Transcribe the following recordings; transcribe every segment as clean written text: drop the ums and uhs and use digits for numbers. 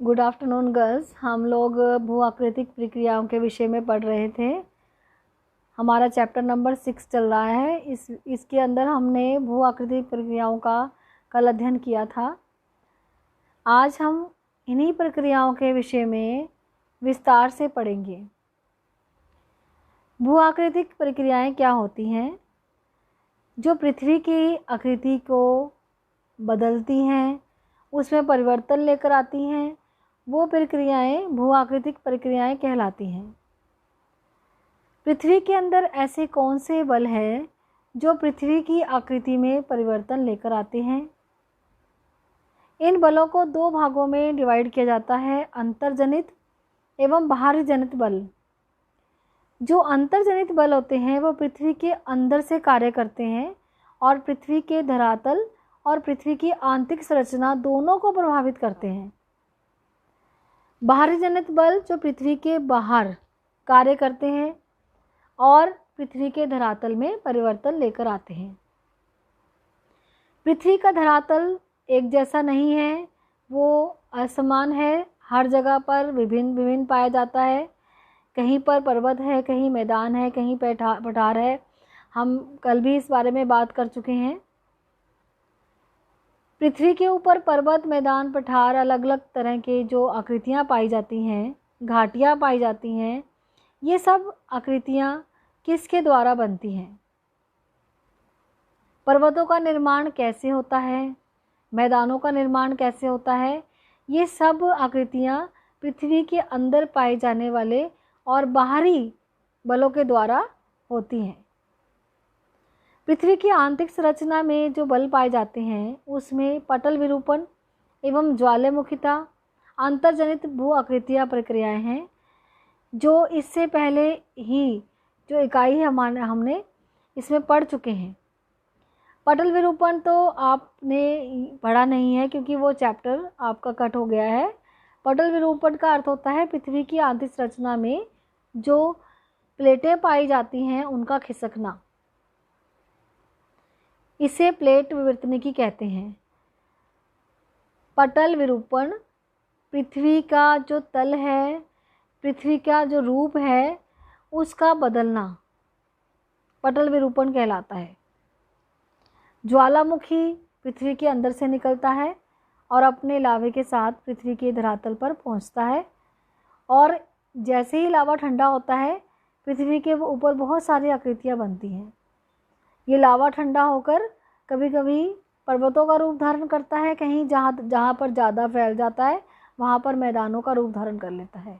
Good afternoon girls. हम लोग भू आकृतिक प्रक्रियाओं के विषय में पढ़ रहे थे। हमारा चैप्टर नंबर 6 चल रहा है। इसके अंदर हमने भू आकृतिक प्रक्रियाओं का कल अध्ययन किया था। आज हम इन्हीं प्रक्रियाओं के विषय में विस्तार से पढ़ेंगे। भू आकृतिक प्रक्रियाएं क्या होती हैं? जो पृथ्वी की आकृति को बदलती हैं, उसमें परिवर्तन लेकर आती हैं, वो प्रक्रियाएं भू आकृतिक प्रक्रियाएं कहलाती हैं। पृथ्वी के अंदर ऐसे कौन से बल हैं जो पृथ्वी की आकृति में परिवर्तन लेकर आते हैं? इन बलों को दो भागों में डिवाइड किया जाता है, अंतर्जनित एवं बाहरी जनित बल। जो अंतर्जनित बल होते हैं वो पृथ्वी के अंदर से कार्य करते हैं और पृथ्वी के धरातल और पृथ्वी की आंतरिक संरचना दोनों को प्रभावित करते हैं। बाहरी जनित बल जो पृथ्वी के बाहर कार्य करते हैं और पृथ्वी के धरातल में परिवर्तन लेकर आते हैं। पृथ्वी का धरातल एक जैसा नहीं है, वो असमान है, हर जगह पर विभिन्न पाया जाता है। कहीं पर पर्वत है, कहीं मैदान है, कहीं पठार है। हम कल भी इस बारे में बात कर चुके हैं। पृथ्वी के ऊपर पर्वत, मैदान, पठार, अलग अलग तरह के जो आकृतियाँ पाई जाती हैं, घाटियाँ पाई जाती हैं, ये सब आकृतियाँ किसके द्वारा बनती हैं? पर्वतों का निर्माण कैसे होता है? मैदानों का निर्माण कैसे होता है? ये सब आकृतियाँ पृथ्वी के अंदर पाए जाने वाले और बाहरी बलों के द्वारा होती हैं। पृथ्वी की आंतरिक संरचना में जो बल पाए जाते हैं उसमें पटल विरूपण एवं ज्वालामुखिता अंतर्जनित भू आकृतियाँ प्रक्रियाएं हैं, जो इससे पहले ही जो इकाई हमने इसमें पढ़ चुके हैं। पटल विरूपण तो आपने पढ़ा नहीं है क्योंकि वो चैप्टर आपका कट हो गया है। पटल विरूपण का अर्थ होता है पृथ्वी की आंतरिक संरचना में जो प्लेटें पाई जाती हैं उनका खिसकना। इसे प्लेट विवर्तनिकी कहते हैं। पटल विरूपण पृथ्वी का जो तल है, पृथ्वी का जो रूप है, उसका बदलना पटल विरूपण कहलाता है। ज्वालामुखी पृथ्वी के अंदर से निकलता है और अपने लावे के साथ पृथ्वी के धरातल पर पहुंचता है, और जैसे ही लावा ठंडा होता है पृथ्वी के ऊपर बहुत सारी आकृतियाँ बनती हैं। ये लावा ठंडा होकर कभी कभी पर्वतों का रूप धारण करता है, कहीं जहाँ पर ज़्यादा फैल जाता है वहाँ पर मैदानों का रूप धारण कर लेता है।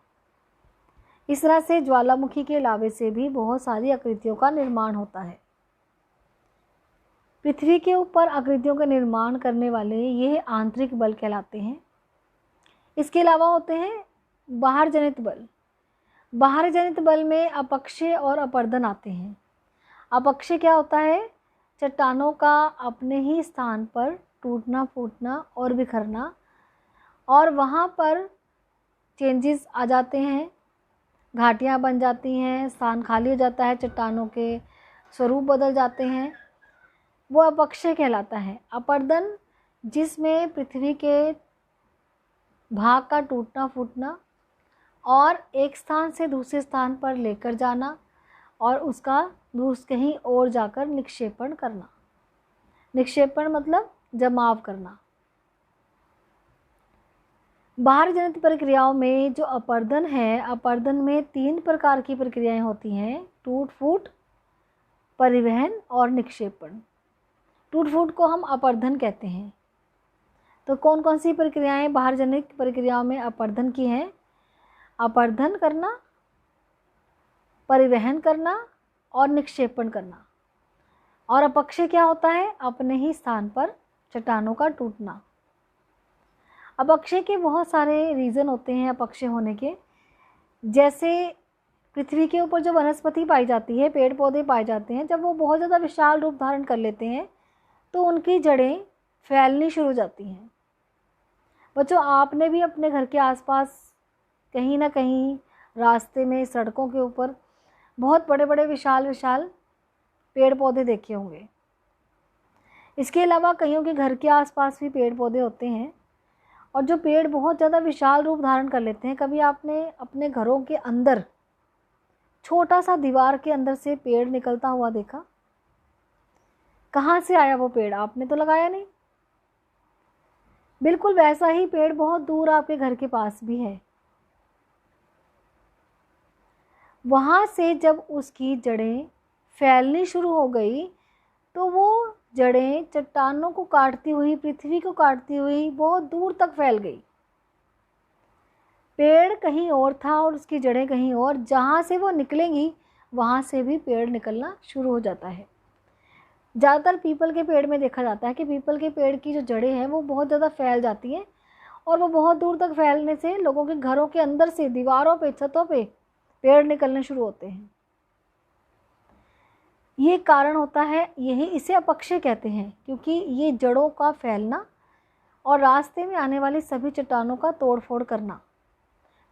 इस तरह से ज्वालामुखी के लावे से भी बहुत सारी आकृतियों का निर्माण होता है। पृथ्वी के ऊपर आकृतियों का निर्माण करने वाले ये आंतरिक बल कहलाते हैं। इसके अलावा होते हैं बाहर जनित बल। बाहर जनित बल में अपक्षय और अपर्दन आते हैं। अपक्षय क्या होता है? चट्टानों का अपने ही स्थान पर टूटना, फूटना और बिखरना, और वहाँ पर चेंजेस आ जाते हैं, घाटियाँ बन जाती हैं, स्थान खाली हो जाता है, चट्टानों के स्वरूप बदल जाते हैं, वो अपक्षय कहलाता है। अपर्दन जिसमें पृथ्वी के भाग का टूटना, फूटना और एक स्थान से दूसरे स्थान पर लेकर जाना और उसका कहीं और जाकर निक्षेपण करना। निक्षेपण मतलब जमाव करना। बाहर जनित प्रक्रियाओं में जो अपर्दन है, अपर्दन में 3 प्रकार की प्रक्रियाएं होती हैं: टूट फूट, परिवहन और निक्षेपण। टूट फूट को हम अपर्दन कहते हैं। तो कौन कौन सी प्रक्रियाएं बाहर जनित प्रक्रियाओं में अपर्दन की हैं? अपर्दन करना, परिवहन करना और निक्षेपण करना। और अपक्षय क्या होता है? अपने ही स्थान पर चट्टानों का टूटना। अपक्षय के बहुत सारे रीज़न होते हैं अपक्षय होने के। जैसे पृथ्वी के ऊपर जो वनस्पति पाई जाती है, पेड़ पौधे पाए जाते हैं, जब वो बहुत ज़्यादा विशाल रूप धारण कर लेते हैं तो उनकी जड़ें फैलनी शुरू हो जाती हैं। बच्चों, आपने भी अपने घर के आसपास कहीं ना कहीं रास्ते में, सड़कों के ऊपर बहुत बड़े बड़े विशाल पेड़ पौधे देखे होंगे। इसके अलावा कईयों के घर के आसपास भी पेड़ पौधे होते हैं और जो पेड़ बहुत ज़्यादा विशाल रूप धारण कर लेते हैं, कभी आपने अपने घरों के अंदर छोटा सा दीवार के अंदर से पेड़ निकलता हुआ देखा? कहाँ से आया वो पेड़? आपने तो लगाया नहीं। बिल्कुल वैसा ही पेड़ बहुत दूर आपके घर के पास भी है। वहाँ से जब उसकी जड़ें फैलनी शुरू हो गई तो वो जड़ें चट्टानों को काटती हुई, पृथ्वी को काटती हुई बहुत दूर तक फैल गई। पेड़ कहीं और था और उसकी जड़ें कहीं और, जहाँ से वो निकलेंगी वहाँ से भी पेड़ निकलना शुरू हो जाता है। ज़्यादातर पीपल के पेड़ में देखा जाता है कि पीपल के पेड़ की जो जड़ें हैं वो बहुत ज़्यादा फैल जाती हैं और वो बहुत दूर तक फैलने से लोगों के घरों के अंदर से, दीवारों पे, छतों पे पेड़ निकलने शुरू होते हैं। ये कारण होता है, यही इसे अपक्षय कहते हैं, क्योंकि ये जड़ों का फैलना और रास्ते में आने वाली सभी चट्टानों का तोड़ फोड़ करना।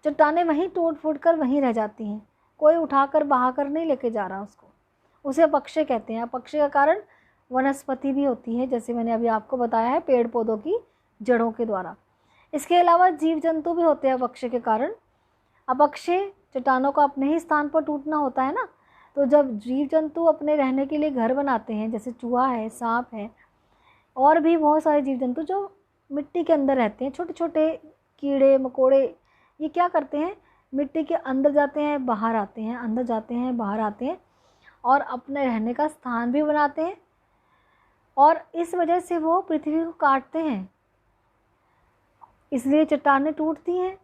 चट्टानें वहीं टूट फूट कर वहीं रह जाती हैं, कोई उठाकर बहाकर नहीं लेके जा रहा उसको, उसे अपक्षय कहते हैं। अपक्षय का कारण वनस्पति भी होती है, जैसे मैंने अभी आपको बताया है, पेड़ पौधों की जड़ों के द्वारा। इसके अलावा जीव जंतु भी होते हैं अपक्षय के कारण। अपक्षय चट्टानों का अपने ही स्थान पर टूटना होता है ना, तो जब जीव जंतु अपने रहने के लिए घर बनाते हैं, जैसे चूहा है, सांप है, और भी बहुत सारे जीव जंतु जो मिट्टी के अंदर रहते हैं, छोटे छोटे कीड़े मकोड़े, ये क्या करते हैं, मिट्टी के अंदर जाते हैं, बाहर आते हैं, अंदर जाते हैं, बाहर आते हैं और अपने रहने का स्थान भी बनाते हैं, और इस वजह से वो पृथ्वी को काटते हैं। इसलिए चट्टानें टूटती हैं,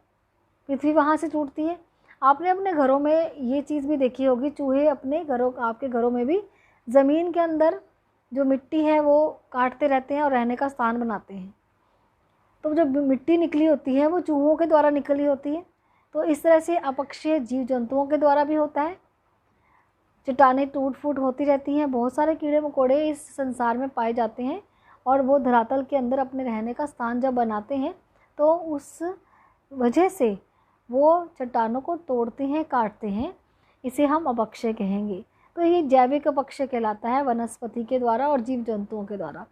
पृथ्वी वहाँ से टूटती है। आपने अपने घरों में ये चीज़ भी देखी होगी, चूहे अपने घरों, आपके घरों में भी ज़मीन के अंदर जो मिट्टी है वो काटते रहते हैं और रहने का स्थान बनाते हैं। तो जब मिट्टी निकली होती है वो चूहों के द्वारा निकली होती है। तो इस तरह से अपक्षय जीव जंतुओं के द्वारा भी होता है। चट्टानें टूट फूट होती रहती हैं, बहुत सारे कीड़े मकोड़े इस संसार में पाए जाते हैं और वो धरातल के अंदर अपने रहने का स्थान जब बनाते हैं तो उस वजह से वो चट्टानों को तोड़ते हैं, काटते हैं। इसे हम अपक्षय कहेंगे। तो ये जैविक अपक्षय कहलाता है, वनस्पति के द्वारा और जीव जंतुओं के द्वारा।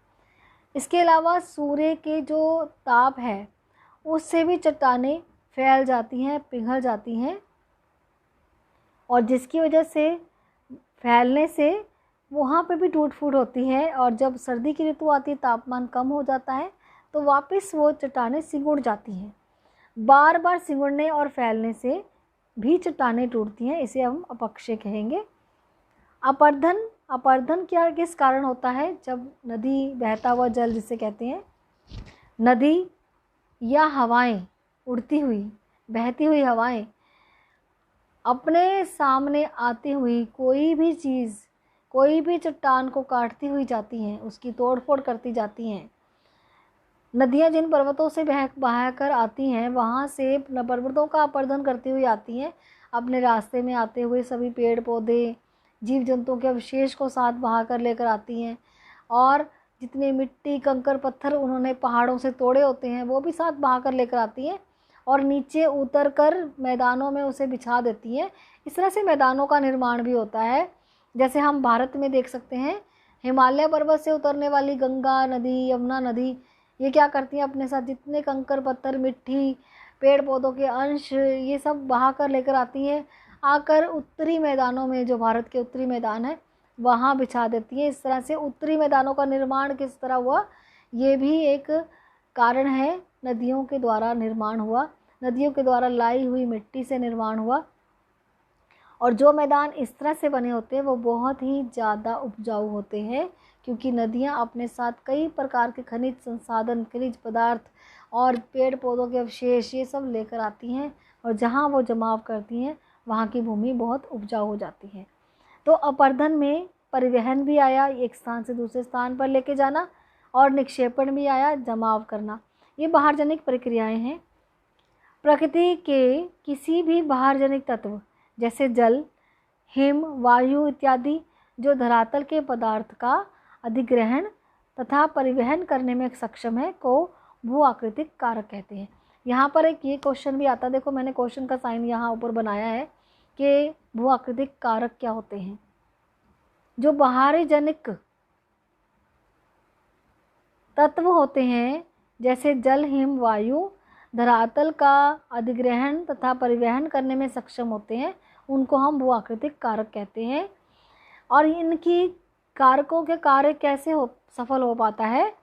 इसके अलावा सूर्य के जो ताप है उससे भी चट्टानें फैल जाती हैं, पिघल जाती हैं, और जिसकी वजह से फैलने से वहाँ पे भी टूट फूट होती है। और जब सर्दी की ऋतु आती है, तापमान कम हो जाता है, तो वापस वो चट्टानें सिकुड़ जाती हैं। बार बार सिकुड़ने और फैलने से भी चट्टानें टूटती हैं, इसे हम अपक्षय कहेंगे। अपर्धन, अपर्धन क्या किस कारण होता है? जब नदी, बहता हुआ जल जिसे कहते हैं, नदी या हवाएं, उड़ती हुई बहती हुई हवाएं अपने सामने आती हुई कोई भी चीज़, कोई भी चट्टान को काटती हुई जाती हैं, उसकी तोड़ फोड़ करती जाती हैं। नदियाँ जिन पर्वतों से बहा कर आती हैं वहाँ से पर्वतों का अपर्धन करती हुई आती हैं, अपने रास्ते में आते हुए सभी पेड़ पौधे, जीव जंतुओं के अवशेष को साथ बहा कर लेकर आती हैं, और जितने मिट्टी कंकर पत्थर उन्होंने पहाड़ों से तोड़े होते हैं वो भी साथ बहा कर लेकर आती हैं और नीचे उतर कर मैदानों में उसे बिछा देती हैं। इस तरह से मैदानों का निर्माण भी होता है। जैसे हम भारत में देख सकते हैं, हिमालय पर्वत से उतरने वाली गंगा नदी, यमुना नदी, ये क्या करती हैं, अपने साथ जितने कंकर पत्थर, मिट्टी, पेड़ पौधों के अंश, ये सब बहा कर लेकर आती हैं, आकर उत्तरी मैदानों में, जो भारत के उत्तरी मैदान है, वहाँ बिछा देती हैं। इस तरह से उत्तरी मैदानों का निर्माण किस तरह हुआ, ये भी एक कारण है। नदियों के द्वारा निर्माण हुआ, नदियों के द्वारा लाई हुई मिट्टी से निर्माण हुआ। और जो मैदान इस तरह से बने होते हैं वो बहुत ही ज़्यादा उपजाऊ होते हैं, क्योंकि नदियाँ अपने साथ कई प्रकार के खनिज संसाधन, खनिज पदार्थ और पेड़ पौधों के अवशेष, ये सब लेकर आती हैं, और जहाँ वो जमाव करती हैं वहाँ की भूमि बहुत उपजाऊ हो जाती है। तो अपर्धन में परिवहन भी आया, एक स्थान से दूसरे स्थान पर लेके जाना, और निक्षेपण भी आया, जमाव करना। ये बाहरजनिक प्रक्रियाएं हैं। प्रकृति के किसी भी बाहरजनिक तत्व जैसे जल, हिम, वायु इत्यादि जो धरातल के पदार्थ का अधिग्रहण तथा परिवहन करने में सक्षम है को भू आकृतिक कारक कहते हैं। यहाँ पर एक ये क्वेश्चन भी आता है, देखो मैंने क्वेश्चन का साइन यहाँ ऊपर बनाया है कि भू आकृतिक कारक क्या होते हैं। जो बाहरी जनिक तत्व होते हैं जैसे जल, हिम, वायु धरातल का अधिग्रहण तथा परिवहन करने में सक्षम होते हैं, उनको हम भू आकृतिक कारक कहते हैं। और इनकी कारकों के कार्य कैसे सफल हो पाता है?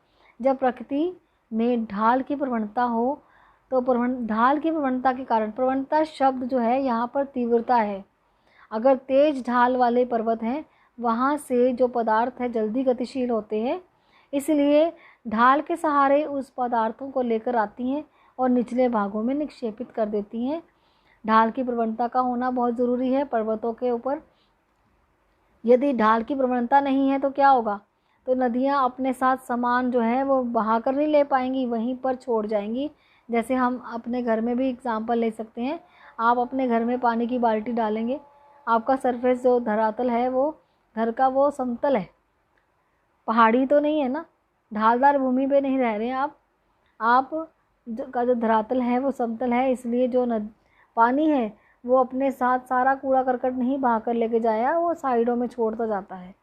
जब प्रकृति में ढाल की प्रवणता हो, तो ढाल की प्रवणता के कारण, प्रवणता शब्द जो है यहाँ पर तीव्रता है। अगर तेज ढाल वाले पर्वत हैं, वहाँ से जो पदार्थ है जल्दी गतिशील होते हैं, इसलिए ढाल के सहारे उस पदार्थों को लेकर आती हैं और निचले भागों में निक्षेपित कर देती हैं। ढाल की प्रवणता का होना बहुत ज़रूरी है पर्वतों के ऊपर। यदि ढाल की प्रवणता नहीं है तो क्या होगा? तो नदियाँ अपने साथ सामान जो है वो बहा कर नहीं ले पाएंगी, वहीं पर छोड़ जाएंगी। जैसे हम अपने घर में भी एग्जाम्पल ले सकते हैं। आप अपने घर में पानी की बाल्टी डालेंगे, आपका सरफेस जो धरातल है वो घर का वो समतल है, पहाड़ी तो नहीं है ना, ढालदार भूमि पे नहीं रह रहे हैं आप का जो धरातल है वो समतल है, इसलिए जो पानी है वो अपने साथ सारा कूड़ा करकट नहीं बहा कर लेके जाया, वो साइडों में छोड़ता जाता है।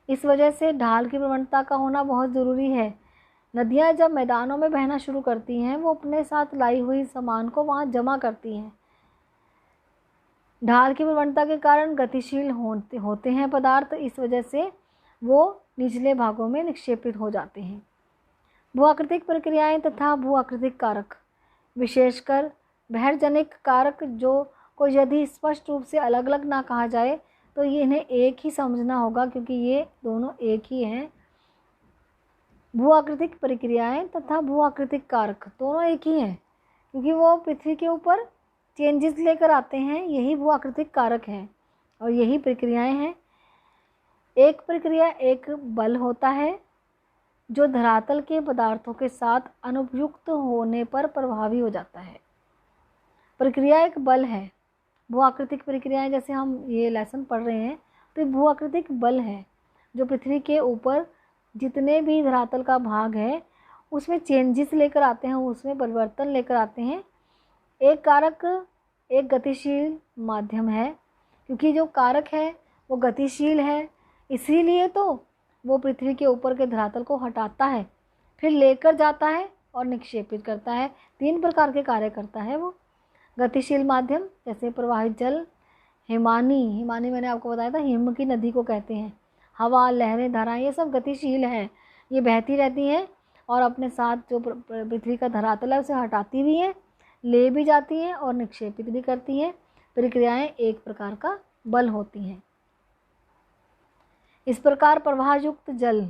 इस वजह से ढाल की प्रवणता का होना बहुत ज़रूरी है। नदियाँ जब मैदानों में बहना शुरू करती हैं, वो अपने साथ लाई हुई सामान को वहाँ जमा करती हैं। ढाल की प्रवणता के कारण गतिशील होते हैं पदार्थ, इस वजह से वो निचले भागों में निक्षेपित हो जाते हैं। भू-आकृतिक प्रक्रियाएं तथा भू-आकृतिक कारक, विशेषकर बहिर्जनिक कारक जो को यदि स्पष्ट रूप से अलग अलग ना कहा जाए तो ये इन्हें एक ही समझना होगा, क्योंकि ये दोनों एक ही हैं। भू-आकृतिक प्रक्रियाएं तथा भू-आकृतिक कारक दोनों एक ही हैं, क्योंकि वो पृथ्वी के ऊपर चेंजेस लेकर आते हैं, यही भू-आकृतिक कारक हैं और यही प्रक्रियाएं हैं। एक प्रक्रिया एक बल होता है जो धरातल के पदार्थों के साथ अनुपयुक्त होने पर प्रभावी हो जाता है। प्रक्रिया एक बल है। भू-आकृतिक प्रक्रियाएं, जैसे हम ये लेसन पढ़ रहे हैं, तो भू-आकृतिक बल है जो पृथ्वी के ऊपर जितने भी धरातल का भाग है उसमें चेंजेस लेकर आते हैं, उसमें परिवर्तन लेकर आते हैं। एक कारक एक गतिशील माध्यम है, क्योंकि जो कारक है वो गतिशील है, इसीलिए तो वो पृथ्वी के ऊपर के धरातल को हटाता है, फिर लेकर जाता है और निक्षेपित करता है। 3 प्रकार के कार्य करता है वो। गतिशील माध्यम जैसे प्रवाहित जल, हिमानी मैंने आपको बताया था, हिम की नदी को कहते हैं। हवा, लहरें, धाराएं, ये सब गतिशील हैं, ये बहती रहती हैं और अपने साथ जो पृथ्वी का धरातल है उसे हटाती भी हैं, ले भी जाती हैं और निक्षेपित भी करती हैं। प्रक्रियाएं एक प्रकार का बल होती हैं। इस प्रकार प्रवाहयुक्त जल,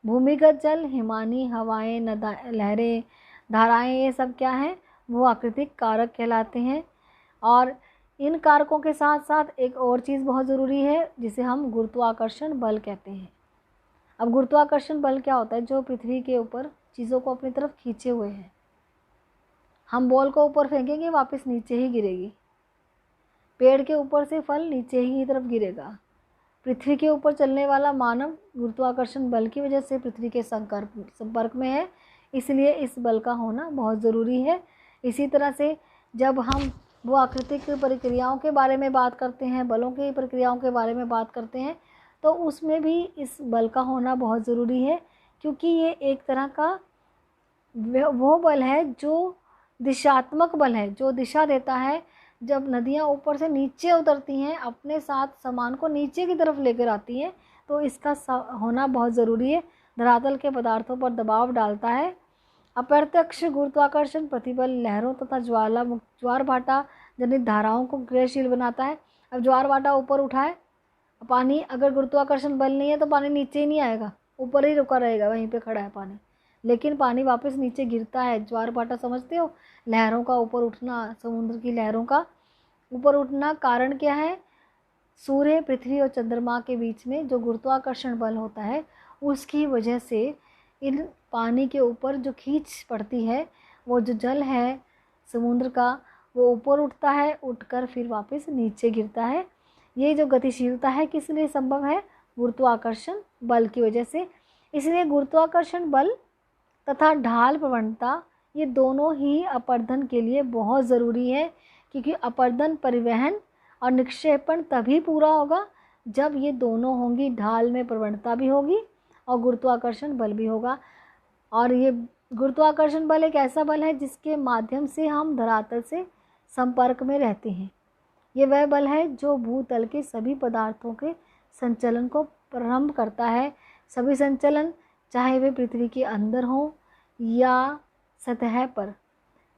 भूमिगत जल, हिमानी, हवाएं, लहरें, धाराएं, ये सब क्या हैं? वो आकृतिक कारक कहलाते हैं। और इन कारकों के साथ साथ एक और चीज़ बहुत ज़रूरी है जिसे हम गुरुत्वाकर्षण बल कहते हैं। अब गुरुत्वाकर्षण बल क्या होता है? जो पृथ्वी के ऊपर चीज़ों को अपनी तरफ खींचे हुए है। हम बॉल को ऊपर फेंकेंगे, वापस नीचे ही गिरेगी। पेड़ के ऊपर से फल नीचे ही की तरफ गिरेगा। पृथ्वी के ऊपर चलने वाला मानव गुरुत्वाकर्षण बल की वजह से पृथ्वी के संपर्क में है, इसलिए इस बल का होना बहुत ज़रूरी है। इसी तरह से जब हम वो आकृतिक प्रक्रियाओं के बारे में बात करते हैं, बलों की प्रक्रियाओं के बारे में बात करते हैं, तो उसमें भी इस बल का होना बहुत ज़रूरी है, क्योंकि ये एक तरह का वो बल है जो दिशात्मक बल है, जो दिशा देता है। जब नदियाँ ऊपर से नीचे उतरती हैं, अपने साथ सामान को नीचे की तरफ लेकर आती हैं, तो इसका होना बहुत ज़रूरी है। धरातल के पदार्थों पर दबाव डालता है। अप्रत्यक्ष गुरुत्वाकर्षण प्रतिबल लहरों तथा ज्वार भाटा जनित धाराओं को क्रियाशील बनाता है। अब ज्वार भाटा ऊपर उठा है, पानी अगर गुरुत्वाकर्षण बल नहीं है तो पानी नीचे ही नहीं आएगा, ऊपर ही रुका रहेगा, वहीं पे खड़ा है पानी, लेकिन पानी वापस नीचे गिरता है। ज्वार भाटा समझते हो? लहरों का ऊपर उठना, समुद्र की लहरों का ऊपर उठना। कारण क्या है? सूर्य, पृथ्वी और चंद्रमा के बीच में जो गुरुत्वाकर्षण बल होता है, उसकी वजह से इन पानी के ऊपर जो खींच पड़ती है, वो जो जल है समुद्र का, वो ऊपर उठता है, उठकर फिर वापस नीचे गिरता है। ये जो गतिशीलता है किस लिए संभव है? गुरुत्वाकर्षण बल की वजह से। इसलिए गुरुत्वाकर्षण बल तथा ढाल प्रवणता ये दोनों ही अपर्दन के लिए बहुत ज़रूरी है, क्योंकि अपर्दन, परिवहन और निक्षेपण तभी पूरा होगा जब ये दोनों होंगी। ढाल में प्रवणता भी होगी और गुरुत्वाकर्षण बल भी होगा। और ये गुरुत्वाकर्षण बल एक ऐसा बल है जिसके माध्यम से हम धरातल से संपर्क में रहते हैं। ये वह बल है जो भूतल के सभी पदार्थों के संचलन को प्रारंभ करता है। सभी संचलन, चाहे वे पृथ्वी के अंदर हो या सतह पर,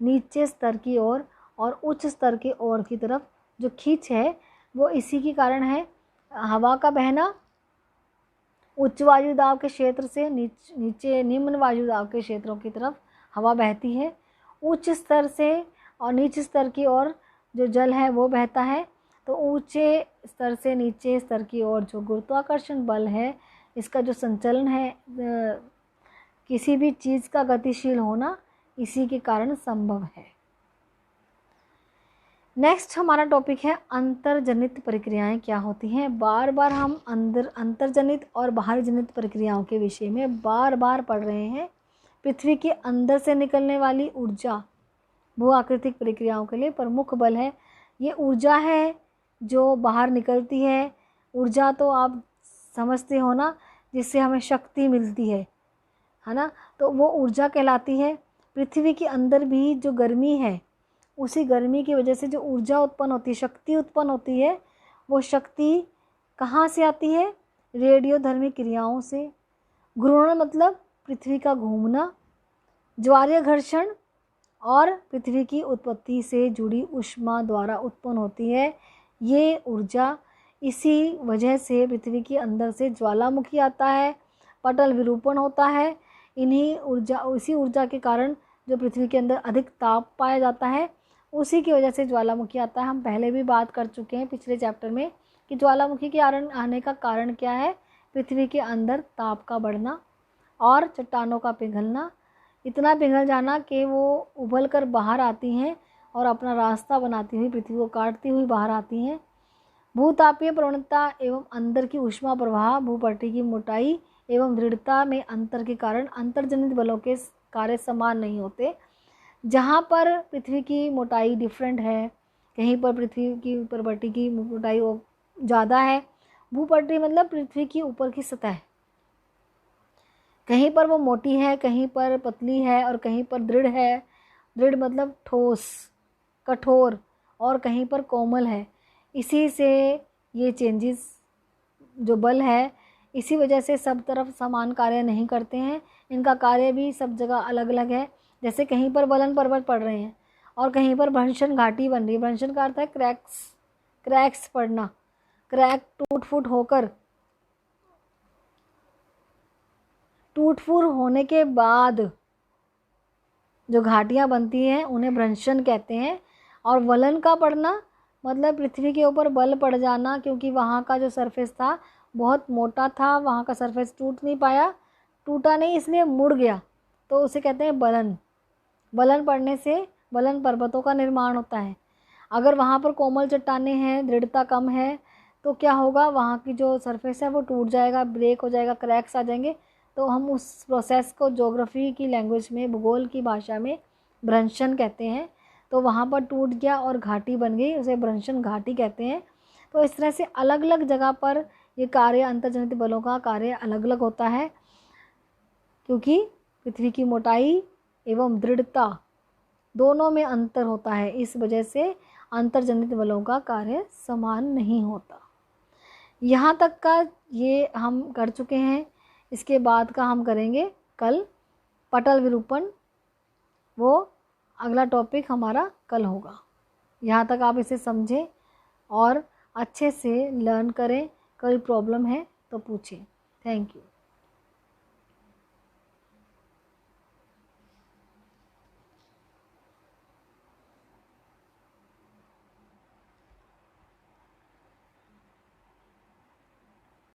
नीचे स्तर की ओर और उच्च स्तर की ओर की तरफ जो खींच है वो इसी के कारण है। हवा का बहना उच्च वायु दाब के क्षेत्र से नीचे निम्न वायु दाब के क्षेत्रों की तरफ हवा बहती है। उच्च स्तर से और नीचे स्तर की ओर जो जल है वो बहता है। तो ऊंचे स्तर से नीचे स्तर की ओर जो गुरुत्वाकर्षण बल है, इसका जो संचलन है, किसी भी चीज़ का गतिशील होना इसी के कारण संभव है। नेक्स्ट हमारा टॉपिक है अंतर्जनित प्रक्रियाएं क्या होती हैं। बार बार हम अंतर्जनित और बाहरी जनित प्रक्रियाओं के विषय में बार बार पढ़ रहे हैं। पृथ्वी के अंदर से निकलने वाली ऊर्जा भू आकृतिक प्रक्रियाओं के लिए प्रमुख बल है। ये ऊर्जा है जो बाहर निकलती है। ऊर्जा तो आप समझते हो ना, जिससे हमें शक्ति मिलती है ना, तो वो ऊर्जा कहलाती है। पृथ्वी के अंदर भी जो गर्मी है, उसी गर्मी की वजह से जो ऊर्जा उत्पन्न होती है, शक्ति उत्पन्न होती है, वो शक्ति कहाँ से आती है? रेडियोधर्मी क्रियाओं से। घूर्णन मतलब पृथ्वी का घूमना, ज्वारीय घर्षण और पृथ्वी की उत्पत्ति से जुड़ी ऊष्मा द्वारा उत्पन्न होती है ये ऊर्जा। इसी वजह से पृथ्वी के अंदर से ज्वालामुखी आता है, पटल विरूपण होता है। इसी ऊर्जा के कारण जो पृथ्वी के अंदर अधिक ताप पाया जाता है, उसी की वजह से ज्वालामुखी आता है। हम पहले भी बात कर चुके हैं पिछले चैप्टर में कि ज्वालामुखी के आने का कारण क्या है? पृथ्वी के अंदर ताप का बढ़ना और चट्टानों का पिघलना, इतना पिघल जाना कि वो उबल कर बाहर आती हैं और अपना रास्ता बनाती हुई पृथ्वी को काटती हुई बाहर आती हैं। भूतापीय प्रवणता एवं अंदर की ऊष्मा प्रवाह, भूपट्टी की मोटाई एवं दृढ़ता में अंतर के कारण अंतर्जनित बलों के कार्य समान नहीं होते। जहाँ पर पृथ्वी की मोटाई डिफरेंट है, कहीं पर पृथ्वी की भूपट्टी की मोटाई ज़्यादा है। भूपट्टी मतलब पृथ्वी की ऊपर की सतह, कहीं पर वो मोटी है, कहीं पर पतली है और कहीं पर दृढ़ है। दृढ़ मतलब ठोस, कठोर, और कहीं पर कोमल है। इसी से ये चेंजेस जो बल है, इसी वजह से सब तरफ समान कार्य नहीं करते हैं। इनका कार्य भी सब जगह अलग अलग है। जैसे कहीं पर बलन पर्वत पड़ रहे हैं और कहीं पर भ्रंशन घाटी बन रही है। भ्रंशन का अर्थ है क्रैक्स पड़ना, क्रैक टूट फूट होने के बाद जो घाटियाँ बनती हैं उन्हें भ्रंशन कहते हैं। और वलन का पड़ना मतलब पृथ्वी के ऊपर बल पड़ जाना, क्योंकि वहाँ का जो सरफेस था बहुत मोटा था, वहाँ का सरफेस टूटा नहीं इसलिए मुड़ गया, तो उसे कहते हैं बलन। बलन पड़ने से बलन पर्वतों का निर्माण होता है। अगर वहाँ पर कोमल चट्टानें हैं, दृढ़ता कम है, तो क्या होगा? वहाँ की जो सरफेस है वो टूट जाएगा, ब्रेक हो जाएगा, क्रैक्स आ जाएंगे। तो हम उस प्रोसेस को ज्योग्राफी की लैंग्वेज में, भूगोल की भाषा में भ्रंशन कहते हैं। तो वहाँ पर टूट गया और घाटी बन गई, उसे भ्रंशन घाटी कहते हैं। तो इस तरह से अलग अलग जगह पर ये कार्य, अंतर्जनित बलों का कार्य अलग अलग होता है, क्योंकि पृथ्वी की मोटाई एवं दृढ़ता दोनों में अंतर होता है। इस वजह से अंतर्जनित बलों का कार्य समान नहीं होता। यहाँ तक का ये हम कर चुके हैं। इसके बाद का हम करेंगे कल पटल विरूपण, वो अगला टॉपिक हमारा कल होगा। यहाँ तक आप इसे समझें और अच्छे से लर्न करें। कोई प्रॉब्लम है तो पूछें। Thank you.